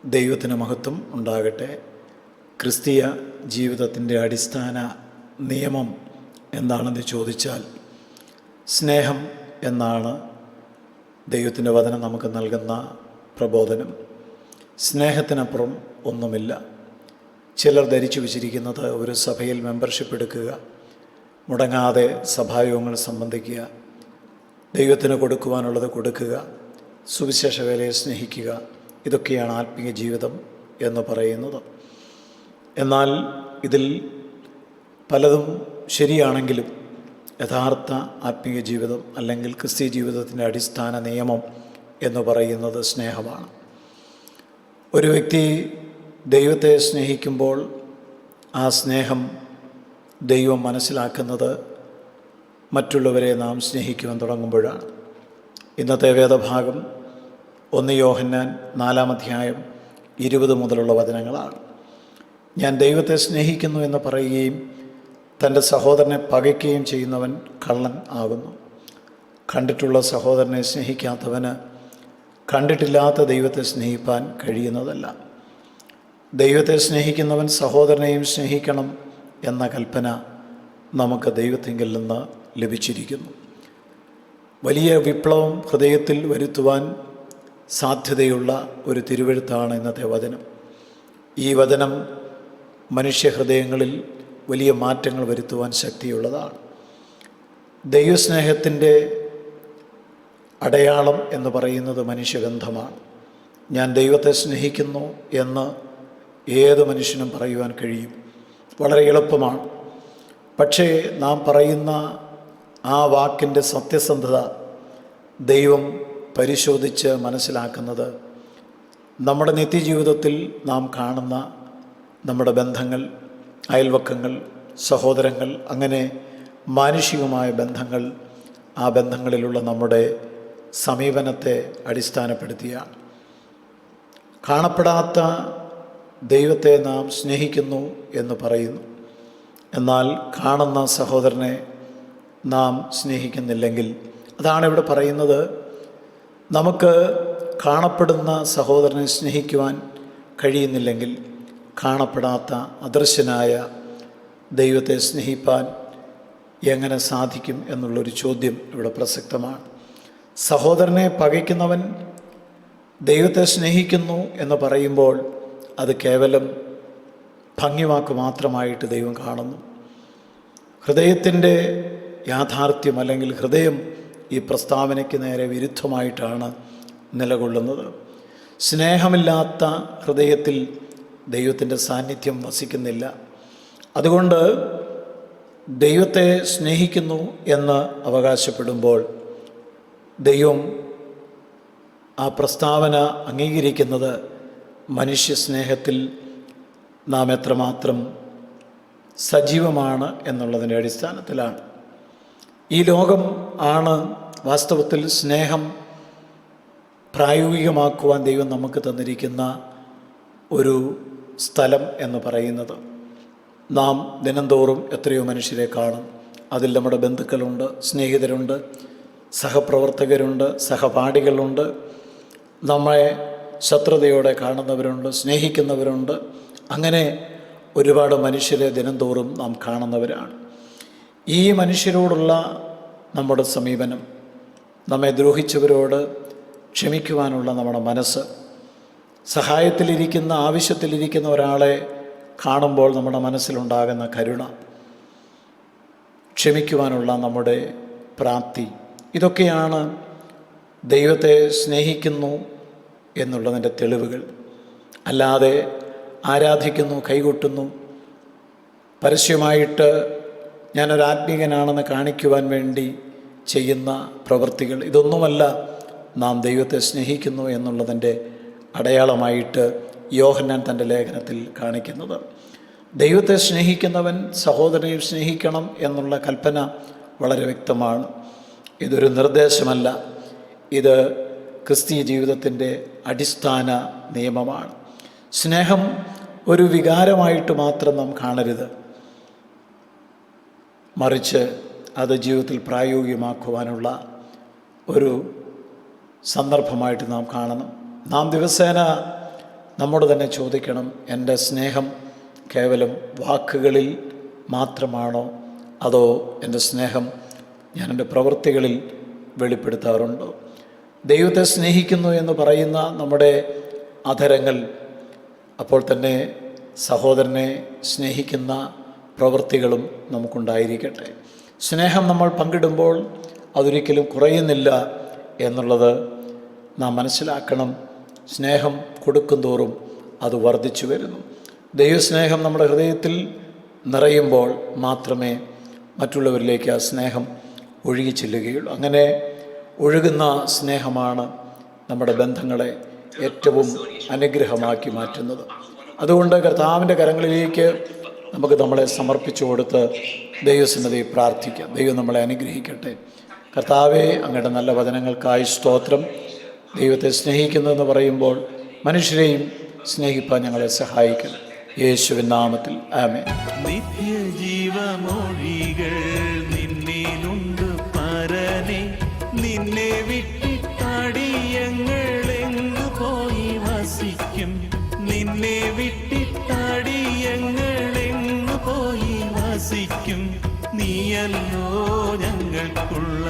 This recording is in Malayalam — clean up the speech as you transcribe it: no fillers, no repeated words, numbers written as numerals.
ദൈവത്തിന് മഹത്വം ഉണ്ടാകട്ടെ. ക്രിസ്തീയ ജീവിതത്തിൻ്റെ അടിസ്ഥാന നിയമം എന്താണെന്ന് ചോദിച്ചാൽ സ്നേഹം എന്നാണ് ദൈവത്തിൻ്റെ വചനം നമുക്ക് നൽകുന്ന പ്രബോധനം. സ്നേഹത്തിനപ്പുറം ഒന്നുമില്ല. ചിലർ ധരിച്ചു വച്ചിരിക്കുന്നത് ഒരു സഭയിൽ മെമ്പർഷിപ്പ് എടുക്കുക, മുടങ്ങാതെ സഭായോഗങ്ങൾ സംബന്ധിക്കുക, ദൈവത്തിന് കൊടുക്കുവാനുള്ളത് കൊടുക്കുക, സുവിശേഷ വേലയെ സ്നേഹിക്കുക, ഇതൊക്കെയാണ് ആത്മീയ ജീവിതം എന്ന് പറയുന്നത്. എന്നാൽ ഇതിൽ പലതും ശരിയാണെങ്കിലും യഥാർത്ഥ ആത്മീയ ജീവിതം അല്ലെങ്കിൽ ക്രിസ്തീയ ജീവിതത്തിൻ്റെ അടിസ്ഥാന നിയമം എന്ന് പറയുന്നത് സ്നേഹമാണ്. ഒരു വ്യക്തി ദൈവത്തെ സ്നേഹിക്കുമ്പോൾ ആ സ്നേഹം ദൈവം മനസ്സിലാക്കുന്നത് മറ്റുള്ളവരെ നാം സ്നേഹിക്കുവാൻ തുടങ്ങുമ്പോഴാണ്. ഇന്നത്തെ വേദഭാഗം 1 യോഹന്നാൻ 4-20 മുതലുള്ള വചനങ്ങളാണ്. ഞാൻ ദൈവത്തെ സ്നേഹിക്കുന്നു എന്ന് പറയുകയും തൻ്റെ സഹോദരനെ പകയ്ക്കുകയും ചെയ്യുന്നവൻ കള്ളൻ ആകുന്നു. കണ്ടിട്ടുള്ള സഹോദരനെ സ്നേഹിക്കാത്തവന് കണ്ടിട്ടില്ലാത്ത ദൈവത്തെ സ്നേഹിപ്പാൻ കഴിയുന്നതല്ല. ദൈവത്തെ സ്നേഹിക്കുന്നവൻ സഹോദരനെയും സ്നേഹിക്കണം എന്ന കൽപ്പന നമുക്ക് ദൈവത്തിങ്കിൽ നിന്ന് ലഭിച്ചിരിക്കുന്നു. വലിയ വിപ്ലവം ഹൃദയത്തിൽ വരുത്തുവാൻ സാധ്യതയുള്ള ഒരു തിരുവെഴുത്താണ് ഇന്നത്തെ വചനം. ഈ വചനം മനുഷ്യഹൃദയങ്ങളിൽ വലിയ മാറ്റങ്ങൾ വരുത്തുവാൻ ശക്തിയുള്ളതാണ്. ദൈവസ്നേഹത്തിൻ്റെ അടയാളം എന്ന് പറയുന്നത് മനുഷ്യബന്ധമാണ്. ഞാൻ ദൈവത്തെ സ്നേഹിക്കുന്നു എന്ന് ഏത് മനുഷ്യനും പറയുവാൻ കഴിയും, വളരെ എളുപ്പമാണ്. പക്ഷേ നാം പറയുന്ന ആ വാക്കിൻ്റെ സത്യസന്ധത ദൈവം പരിശോധിച്ച് മനസ്സിലാക്കുന്നത് നമ്മുടെ നിത്യജീവിതത്തിൽ നാം കാണുന്ന നമ്മുടെ ബന്ധങ്ങൾ, അയൽവക്കങ്ങൾ, സഹോദരങ്ങൾ, അങ്ങനെ മാനുഷികമായ ബന്ധങ്ങൾ, ആ ബന്ധങ്ങളിലുള്ള നമ്മുടെ സമീപനത്തെ അടിസ്ഥാനപ്പെടുത്തിയാണ്. കാണപ്പെടാത്ത ദൈവത്തെ നാം സ്നേഹിക്കുന്നു എന്ന് പറയുന്നു. എന്നാൽ കാണുന്ന സഹോദരനെ നാം സ്നേഹിക്കുന്നില്ലെങ്കിൽ, അതാണ് ഇവിടെ പറയുന്നത്, നമുക്ക് കാണപ്പെടുന്ന സഹോദരനെ സ്നേഹിക്കുവാൻ കഴിയുന്നില്ലെങ്കിൽ കാണപ്പെടാത്ത അദൃശ്യനായ ദൈവത്തെ സ്നേഹിപ്പാൻ എങ്ങനെ സാധിക്കും എന്നുള്ളൊരു ചോദ്യം ഇവിടെ പ്രസക്തമാണ്. സഹോദരനെ പകയ്ക്കുന്നവൻ ദൈവത്തെ സ്നേഹിക്കുന്നു എന്ന് പറയുമ്പോൾ അത് കേവലം ഭംഗിവാക്ക് മാത്രമായിട്ട് ദൈവം കാണുന്നു. ഹൃദയത്തിൻ്റെ യാഥാർത്ഥ്യം അല്ലെങ്കിൽ ഹൃദയം ഈ പ്രസ്താവനയ്ക്ക് നേരെ വിരുദ്ധമായിട്ടാണ് നിലകൊള്ളുന്നത്. സ്നേഹമില്ലാത്ത ഹൃദയത്തിൽ ദൈവത്തിൻ്റെ സാന്നിധ്യം വസിക്കുന്നില്ല. അതുകൊണ്ട് ദൈവത്തെ സ്നേഹിക്കുന്നു എന്ന് അവകാശപ്പെടുമ്പോൾ ദൈവം ആ പ്രസ്താവന അംഗീകരിക്കുന്നത് മനുഷ്യ സ്നേഹത്തിൽ നാം എത്രമാത്രം സജീവമാണ് എന്നുള്ളതിൻ്റെ അടിസ്ഥാനത്തിലാണ്. ഈ ലോകം ആണ് വാസ്തവത്തിൽ സ്നേഹം പ്രായോഗികമാക്കുവാൻ ദൈവം നമുക്ക് തന്നിരിക്കുന്ന ഒരു സ്ഥലം എന്ന് പറയുന്നത്. നാം ദിനംതോറും എത്രയോ മനുഷ്യരെ കാണും. അതിൽ നമ്മുടെ ബന്ധുക്കളുണ്ട്, സ്നേഹിതരുണ്ട്, സഹപ്രവർത്തകരുണ്ട്, സഹപാഠികളുണ്ട്, നമ്മളെ ശത്രുതയോടെ കാണുന്നവരുണ്ട്, സ്നേഹിക്കുന്നവരുണ്ട്. അങ്ങനെ ഒരുപാട് മനുഷ്യരെ ദിനംതോറും നാം കാണുന്നവരാണ്. ഈ മനുഷ്യരോടുള്ള നമ്മുടെ സമീപനം, നമ്മെ ദ്രോഹിച്ചവരോട് ക്ഷമിക്കുവാനുള്ള നമ്മുടെ മനസ്സ്, സഹായത്തിലിരിക്കുന്ന, ആവശ്യത്തിലിരിക്കുന്ന ഒരാളെ കാണുമ്പോൾ നമ്മുടെ മനസ്സിലുണ്ടാകുന്ന കരുണ, ക്ഷമിക്കുവാനുള്ള നമ്മുടെ പ്രാപ്തി, ഇതൊക്കെയാണ് ദൈവത്തെ സ്നേഹിക്കുന്നു എന്നുള്ളതിൻ്റെ തെളിവുകൾ. അല്ലാതെ ആരാധിക്കുന്നു, കൈകൊട്ടുന്നു, പരസ്യമായിട്ട് ഞാനൊരാത്മീകനാണെന്ന് കാണിക്കുവാൻ വേണ്ടി ചെയ്യുന്ന പ്രവൃത്തികൾ, ഇതൊന്നുമല്ല നാം ദൈവത്തെ സ്നേഹിക്കുന്നു എന്നുള്ളതിൻ്റെ അടയാളമായിട്ട് യോഹന്നാൻ തൻ്റെ ലേഖനത്തിൽ കാണിക്കുന്നത്. ദൈവത്തെ സ്നേഹിക്കുന്നവൻ സഹോദരനെയും സ്നേഹിക്കണം എന്നുള്ള കൽപ്പന വളരെ വ്യക്തമാണ്. ഇതൊരു നിർദ്ദേശമല്ല, ഇത് ക്രിസ്തീയ ജീവിതത്തിൻ്റെ അടിസ്ഥാന നിയമമാണ്. സ്നേഹം ഒരു വികാരമായിട്ട് മാത്രം നാം കാണരുത്, മറിച്ച് അത് ജീവിതത്തിൽ പ്രായോഗികമാക്കുവാനുള്ള ഒരു സന്ദർഭമായിട്ട് നാം കാണണം. നാം ദിവസേന നമ്മോട് തന്നെ ചോദിക്കണം, എൻ്റെ സ്നേഹം കേവലം വാക്കുകളിൽ മാത്രമാണോ, അതോ എൻ്റെ സ്നേഹം ഞാൻ എൻ്റെ പ്രവൃത്തികളിൽ വെളിപ്പെടുത്താറുണ്ടോ? ദൈവത്തെ സ്നേഹിക്കുന്നു എന്ന് പറയുന്ന നമ്മുടെ അധരങ്ങൾ അപ്പോൾ തന്നെ സഹോദരനെ സ്നേഹിക്കുന്ന പ്രവൃത്തികളും നമുക്കുണ്ടായിരിക്കട്ടെ. സ്നേഹം നമ്മൾ പങ്കിടുമ്പോൾ അതൊരിക്കലും കുറയുന്നില്ല എന്നുള്ളത് നാം മനസ്സിലാക്കണം. സ്നേഹം കൊടുക്കുന്തോറും അത് വർദ്ധിച്ചു വരുന്നു. ദൈവസ്നേഹം നമ്മുടെ ഹൃദയത്തിൽ നിറയുമ്പോൾ മാത്രമേ മറ്റുള്ളവരിലേക്ക് ആ സ്നേഹം ഒഴുകി ചെല്ലുകയുള്ളൂ. അങ്ങനെ ഒഴുകുന്ന സ്നേഹമാണ് നമ്മുടെ ബന്ധങ്ങളെ ഏറ്റവും അനുഗ്രഹമാക്കി മാറ്റുന്നത്. അതുകൊണ്ട് കർത്താവിൻ്റെ കരങ്ങളിലേക്ക് നമുക്ക് നമ്മളെ സമർപ്പിച്ചു കൊടുത്ത് ദൈവസന്നിധിയിൽ പ്രാർത്ഥിക്കാം. ദൈവം നമ്മളെ അനുഗ്രഹിക്കട്ടെ. കർത്താവേ, അങ്ങയുടെ നല്ല വചനങ്ങൾക്കായി സ്തോത്രം. ദൈവത്തെ സ്നേഹിക്കുന്നതെന്ന് പറയുമ്പോൾ മനുഷ്യരെയും സ്നേഹിപ്പാൻ ഞങ്ങളെ സഹായിക്കണം. യേശുവിൻ നാമത്തിൽ ആമേൻ. നിത്യജീവമൊഴികൾ നിന്നിലുണ്ട് പരനെ, നിന്നെ വിട്ടിട്ടടിയങ്ങളെങ്ങു പോയി വസിക്കും, നിന്നെ വിട്ടിട്ടടിയങ്ങളെങ്ങു പോയി വസിക്കും. നീയല്ലോ ഞങ്ങൾക്കുള്ള